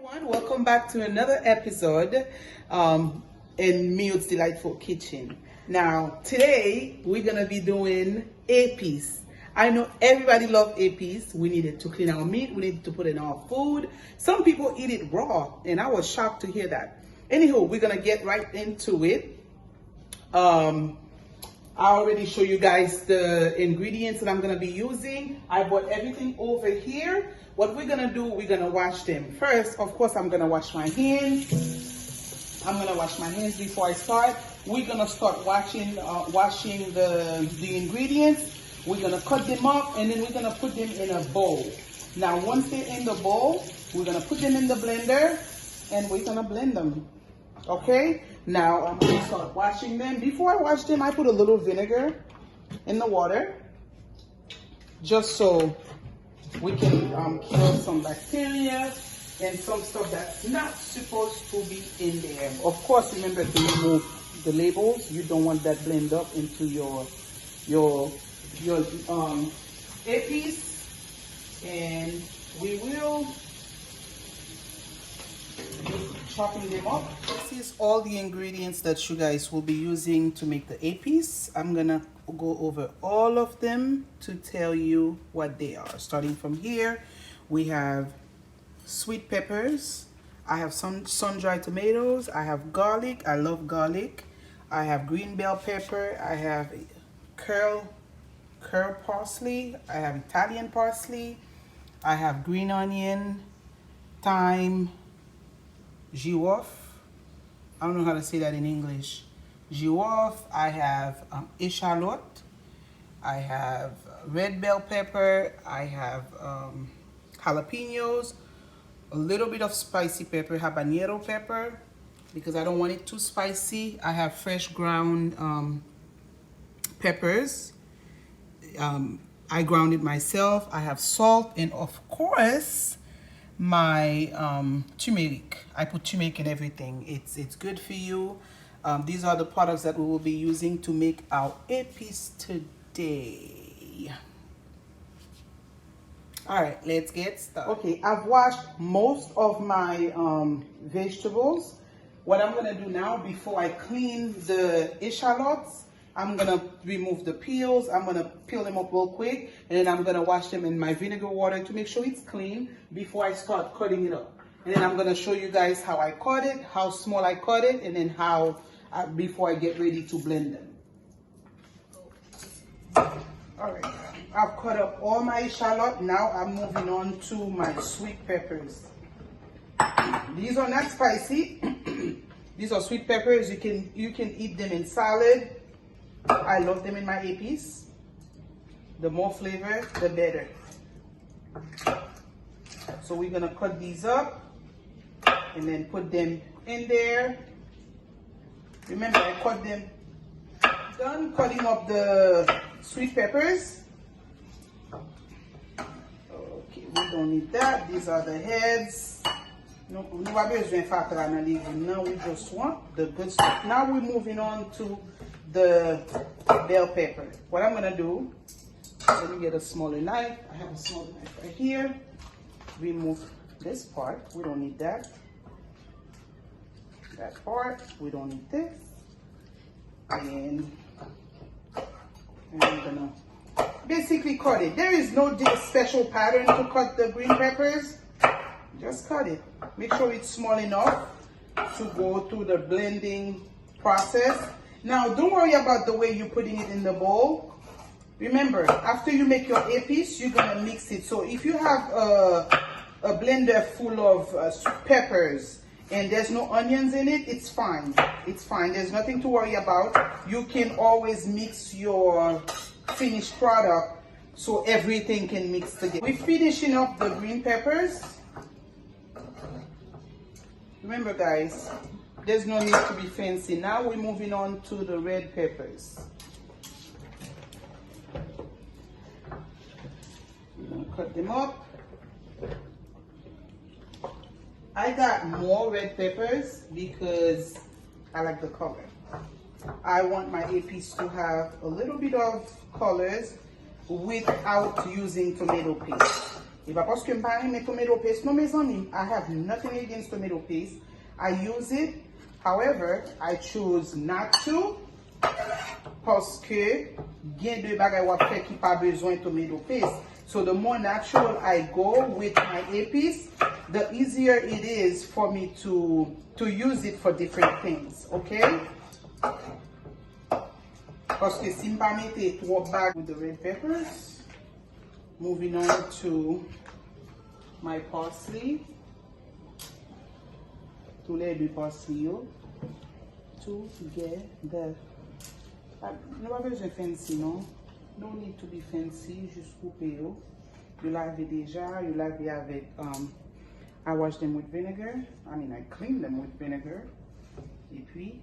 everyone, welcome back to another episode in Mio's Delightful Kitchen. Now today we're gonna be doing épis. I know everybody loves épis. We needed to clean our meat, we needed to put in our food. Some people eat it raw and I was shocked to hear that. Anywho, we're gonna get right into it. I already show you guys the ingredients that I'm gonna be using. I bought everything over here. What we're gonna do, we're gonna wash them. First, of course, I'm gonna wash my hands. I'm gonna wash my hands before I start. We're gonna start washing the ingredients. We're gonna cut them up and then we're gonna put them in a bowl. Now, once they're in the bowl, we're gonna put them in the blender and we're gonna blend them. Okay, now I'm going to start washing them. Before I wash them, I put a little vinegar in the water just so we can kill some bacteria and some stuff that's not supposed to be in there. Of course, remember to remove the labels. You don't want that blend up into your épis, and we will chopping them up. This is all the ingredients that you guys will be using to make the épis. I'm gonna go over all of them to tell you what they are. Starting from here, we have sweet peppers. I have some sun-dried tomatoes. I have garlic. I love garlic. I have green bell pepper. I have curl parsley. I have Italian parsley. I have green onion, thyme, girofle. I don't know how to say that in English. Girofle. I have echalot. I have red bell pepper. I have jalapenos. A little bit of spicy pepper, habanero pepper, because I don't want it too spicy. I have fresh ground peppers. I ground it myself. I have salt, and of course, my turmeric. I put turmeric in everything. It's good for you. These are the products that we will be using to make our épis today. All right, let's get started. Okay, I've washed most of my vegetables. What I'm gonna do now, before I clean the echallots, I'm gonna remove the peels. I'm gonna peel them up real quick, and then I'm gonna wash them in my vinegar water to make sure it's clean before I start cutting it up. And then I'm gonna show you guys how I cut it, how small I cut it, and then how before I get ready to blend them. All right, I've cut up all my echalot. Now I'm moving on to my sweet peppers. These are not spicy. These are sweet peppers. You can eat them in salad. I love them in my épis. The more flavor, the better. So we're gonna cut these up and then put them in there. Remember, I cut them. Done cutting up the sweet peppers. Okay, we don't need that. These are the heads. No, now we just want the good stuff. Now we're moving on to the bell pepper. What I'm gonna do, let me get a smaller knife. I have a smaller knife right here. Remove this part. We don't need that. That part, we don't need this. And I'm gonna basically cut it. There is no special pattern to cut the green peppers. Just cut it. Make sure it's small enough to go through the blending process. Now, don't worry about the way you're putting it in the bowl. Remember, after you make your épis, you're gonna mix it. So if you have a blender full of peppers and there's no onions in it, it's fine. It's fine. There's nothing to worry about. You can always mix your finished product so everything can mix together. We're finishing up the green peppers. Remember, guys, there's no need to be fancy. Now we're moving on to the red peppers. We're gonna cut them up. I got more red peppers because I like the color. I want my épis to have a little bit of colors without using tomato paste. Et pas parce que je n'aime pas tomato paste. Non, mes amis, I have nothing against tomato paste. I use it. However, I choose not to. Parce que il y a deux bagages à faire qui pas besoin de tomato paste. So the more natural I go with my Épis, the easier it is for me to use it for different things. Okay? Parce que si je ne mets pas trop bag with the red peppers, moving on to my parsley. Tous les deux parsley together. No pas besoin fancy, non? No need to be fancy, juste couper. You lave déjà, you lave avec, I wash them with vinegar. I mean, I clean them with vinegar. Et puis,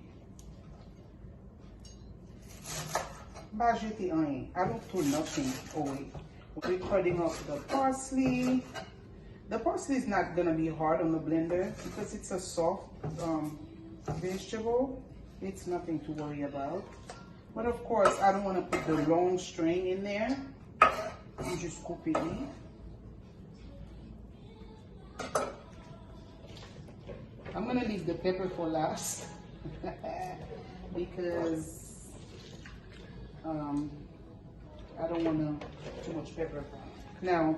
bah, jeter rien. I don't throw nothing away. We're cutting up the parsley. The parsley is not gonna be hard on the blender because it's a soft vegetable. It's nothing to worry about. But of course, I don't want to put the long string in there. You just coupe it in. I'm gonna leave the pepper for last because I don't want too much pepper. Now,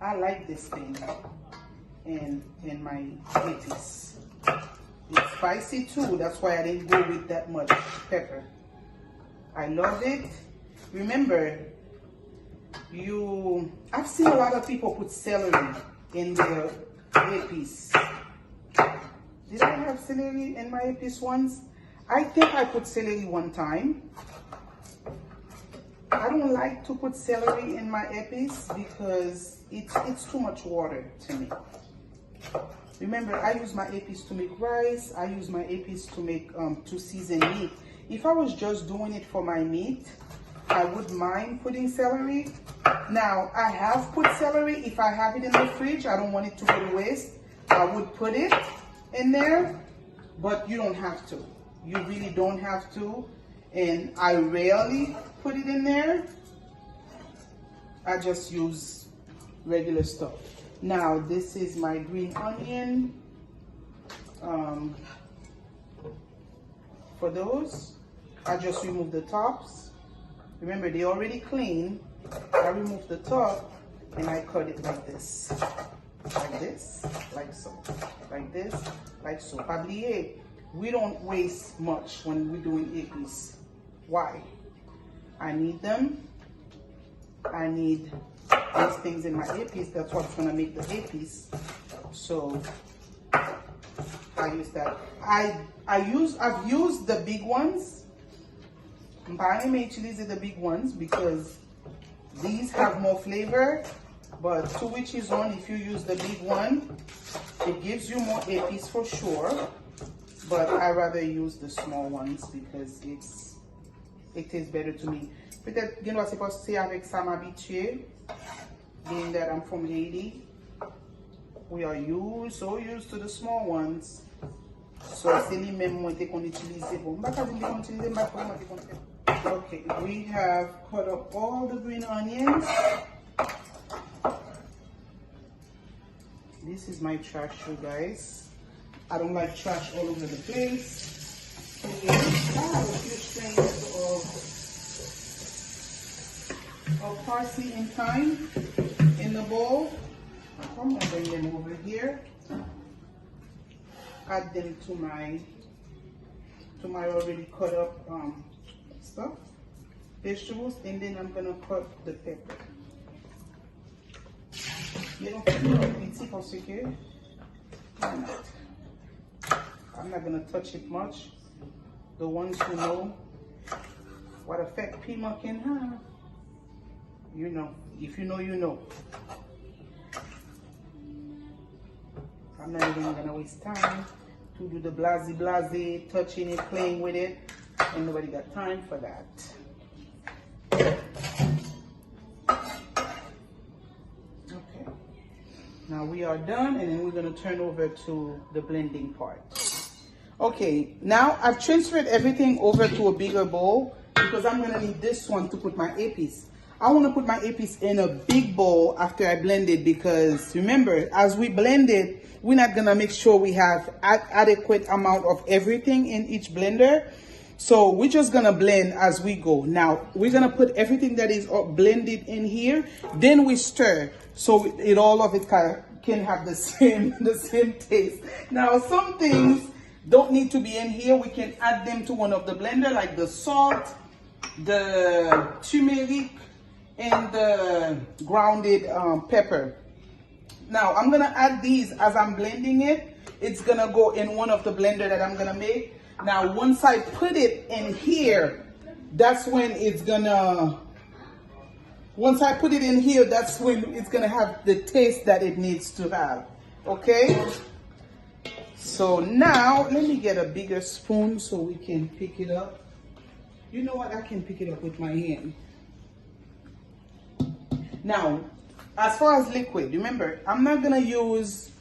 I like this thing in my Épis. It's spicy too, that's why I didn't go with that much pepper. I love it. Remember, I've seen a lot of people put celery in their Épis. Did I have celery in my Épis once? I think I put celery one time. I don't like to put celery in my Épis because it's too much water to me. Remember, I use my Épis to make rice. I use my Épis to make to season meat. If I was just doing it for my meat, I wouldn't mind putting celery. Now, I have put celery. If I have it in the fridge, I don't want it to go to waste. I would put it in there, but you don't have to. You really don't have to. And I rarely put it in there. I just use regular stuff. Now, this is my green onion. For those, I just remove the tops. Remember, they already clean. I remove the top and I cut it like this. Like this, like so. Like this, like so. Pablier, we don't waste much when we're doing Épis. Why? I need them. I need these things in my Épis. That's what's gonna make the Épis. So I use that. I've used the big ones. I may utilize the big ones because these have more flavor. But to which is on, if you use the big one, it gives you more Épis for sure. But I rather use the small ones because it tastes better to me. Peut-être, you know, c'est parce que avec ça m'habitué, being that I'm from Haiti, we are so used to the small ones. So c'est les mêmes moitiés qu'on utilise. Okay, we have cut up all the green onions. This is my trash, you guys. I don't like trash all over the place. Okay, I have a few strings of parsley and thyme in the bowl. I'm gonna bring them over here. Add them to my already cut up stuff, vegetables, and then I'm gonna cut the pepper. I'm not gonna touch it much. The ones who know what effect pima can have, you know. If you know, you know. I'm not even gonna waste time to do the blasey, touching it, playing with it, and nobody got time for that. Okay, now we are done, and then we're gonna turn over to the blending part. Okay, now I've transferred everything over to a bigger bowl because I'm gonna need this one to put my Épis. I want to put my Épis in a big bowl after I blend it, because remember, as we blend it, we're not going to make sure we have adequate amount of everything in each blender. So we're just going to blend as we go. Now, we're going to put everything that is blended in here. Then we stir, so all of it can have the same taste. Now, some things don't need to be in here. We can add them to one of the blender, like the salt, the turmeric, and the grounded pepper. Now, I'm going to add these as I'm blending it. It's going to go in one of the blender that I'm going to make. Now, once I put it in here, that's when it's going to, once I put it in here, that's when it's going to have the taste that it needs to have. Okay? So now, let me get a bigger spoon so we can pick it up. You know what? I can pick it up with my hand. Now, as far as liquid, remember, I'm not going to use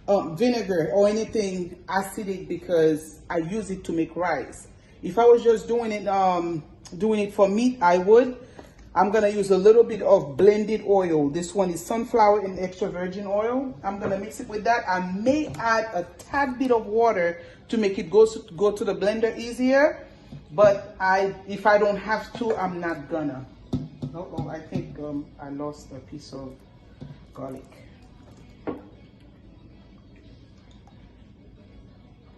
vinegar or anything acidic, because I use it to make rice. If I was just doing it for meat, I would. I'm going to use a little bit of blended oil. This one is sunflower and extra virgin oil. I'm going to mix it with that. I may add a tad bit of water to make it go to the blender easier. But if I don't have to, I'm not gonna. Oh, I think I lost a piece of garlic.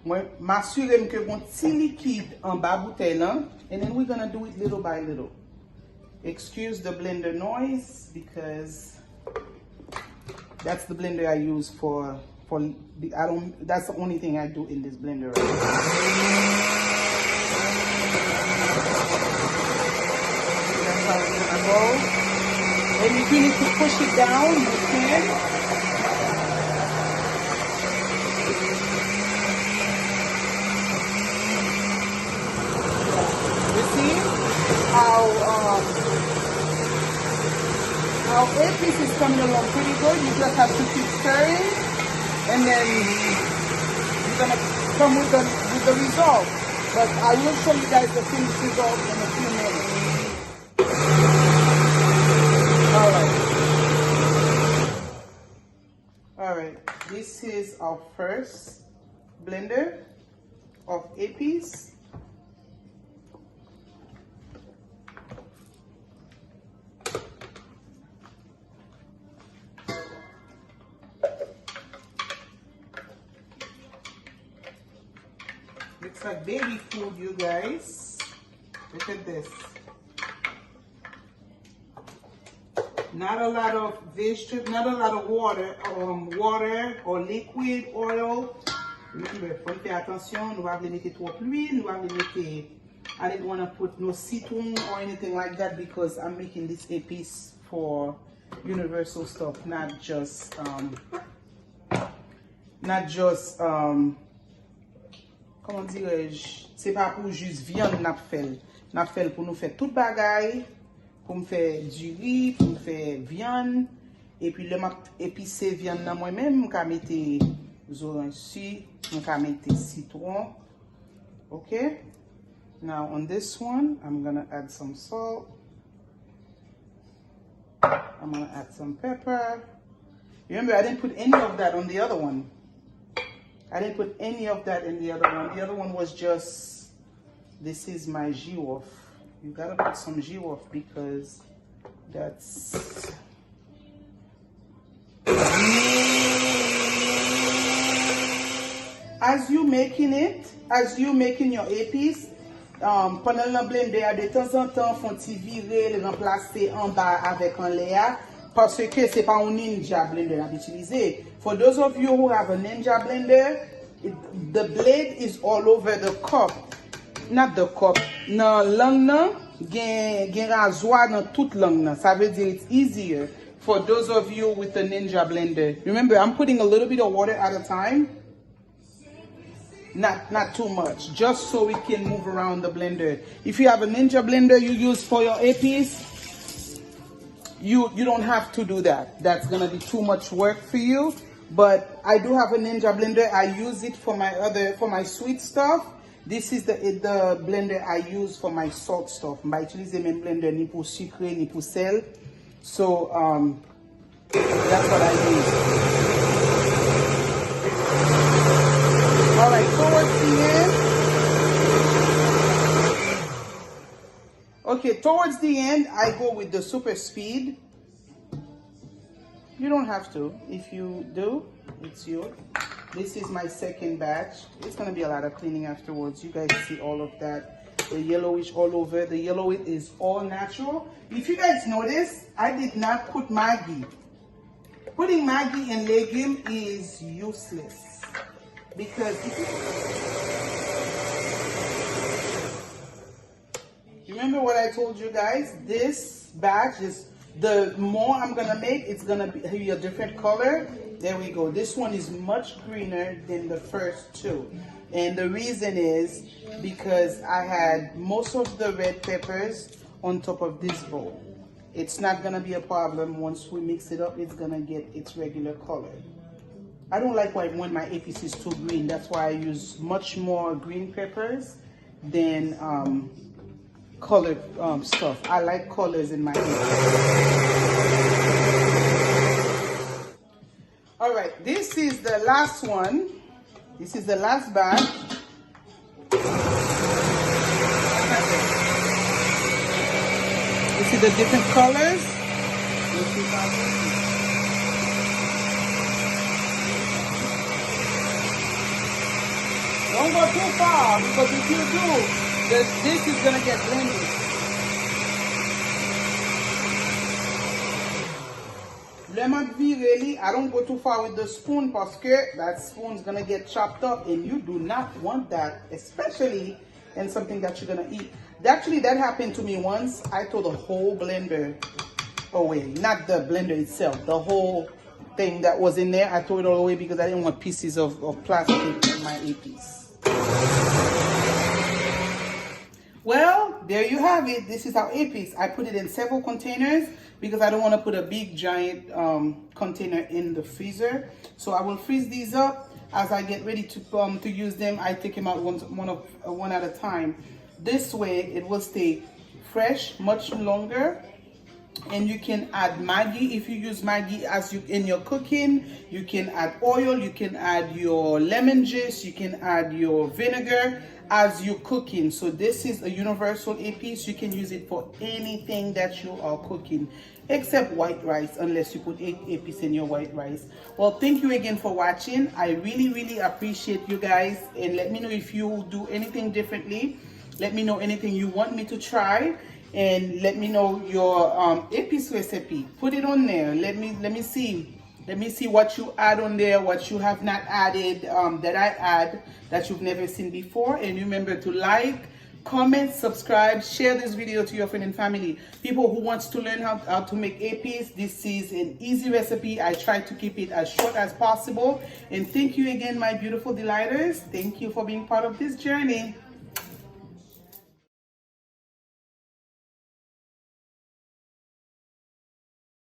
Moi, m'assurer que mon petit liquide en bas bouteille là, and then we're gonna do it little by little. Excuse the blender noise, because that's the blender I use for that's the only thing I do in this blender right now. That's how it's gonna go. And if you need to push it down, you can. You see how Épis is coming along pretty good. You just have to keep stirring, and then you're gonna come with the result. But I will show you guys the finished result in a few minutes. All right, this is our first blender of Épis. Looks like baby food, you guys. Look at this. Not a lot of vegetable, not a lot of water or liquid oil. Remember, faut faire attention. Nous allons mettre trop d'huile. Nous allons mettre. I didn't want to put no citron or anything like that, because I'm making this Épis for universal stuff, not just comment dirais-je, c'est pas pour juste viande n'a fait pour nous faire toute bagaille, pour me faire du riz, pour me faire viande, et puis le m'a épicé viande dans moi-même, je mettre des oranges ici, je mettre citron. Okay? Now on this one, I'm gonna add some salt. I'm gonna add some pepper. Remember, I didn't put any of that on the other one. I didn't put any of that in the other one. The other one was just, this is my jus. You gotta put some jus, because that's... As you making your Épis, pendant le blender, de temps en temps, font-ils virer, le remplacer en bas avec un layer, parce que c'est pas un Ninja blender à utiliser. For those of you who have a Ninja blender, the blade is all over the cup. Not the cup. Dans lang nan, gen rasoir dans toute lang nan. Ça veut dire it's easier for those of you with a Ninja blender. Remember, I'm putting a little bit of water at a time. Not too much, just so we can move around the blender. If you have a Ninja blender you use for your Épis, you don't have to do that. That's gonna be too much work for you. But I do have a Ninja blender. I use it for my sweet stuff. This is the blender I use for my salt stuff. Mba utilize men blender ni pour sucre ni pour sel. So that's what I use. All right, towards the end. Okay, towards the end, I go with the super speed. You don't have to. If you do, it's you. This is my second batch. It's gonna be a lot of cleaning afterwards. You guys see all of that. The yellowish all over. The yellow is all natural. If you guys notice, I did not put Maggi. Putting Maggi in legume is useless. Because remember what I told you guys? This batch is, the more I'm gonna make, it's gonna be a different color. There we go. This one is much greener than the first two. And the reason is because I had most of the red peppers on top of this bowl. It's not gonna be a problem. Once we mix it up, it's gonna get its regular color. I don't like when my épis is too green. That's why I use much more green peppers than colored stuff. I like colors in my épis. All right, this is the last one. This is the last batch. You see the different colors? Don't go too far, because if you do, this is gonna get blended. Really, I don't go too far with the spoon because that spoon's gonna get chopped up, and you do not want that, especially in something that you're gonna eat. Actually, that happened to me once. I threw the whole blender away, not the blender itself, the whole thing that was in there. I threw it all away because I didn't want pieces of plastic in my épis. Well, there you have it. This is our épis. I put it in several containers because I don't want to put a big giant container in the freezer. So I will freeze these up. As I get ready to use them, I take them out one at a time. This way it will stay fresh much longer. And you can add Maggi. If you use Maggi in your cooking, you can add oil, you can add your lemon juice, you can add your vinegar as you're cooking. So this is a universal épis. You can use it for anything that you are cooking, except white rice, unless you put épis in your white rice. Well, thank you again for watching. I really appreciate you guys, and let me know if you do anything differently. Let me know anything you want me to try. And let me know your épis recipe. Put it on there. Let me see what you add on there, what you have not added, that I add that you've never seen before. And remember to like, comment, subscribe, share this video to your friend and family. People who wants to learn how to make épis, this is an easy recipe. I try to keep it as short as possible. And thank you again, my beautiful delighters. Thank you for being part of this journey.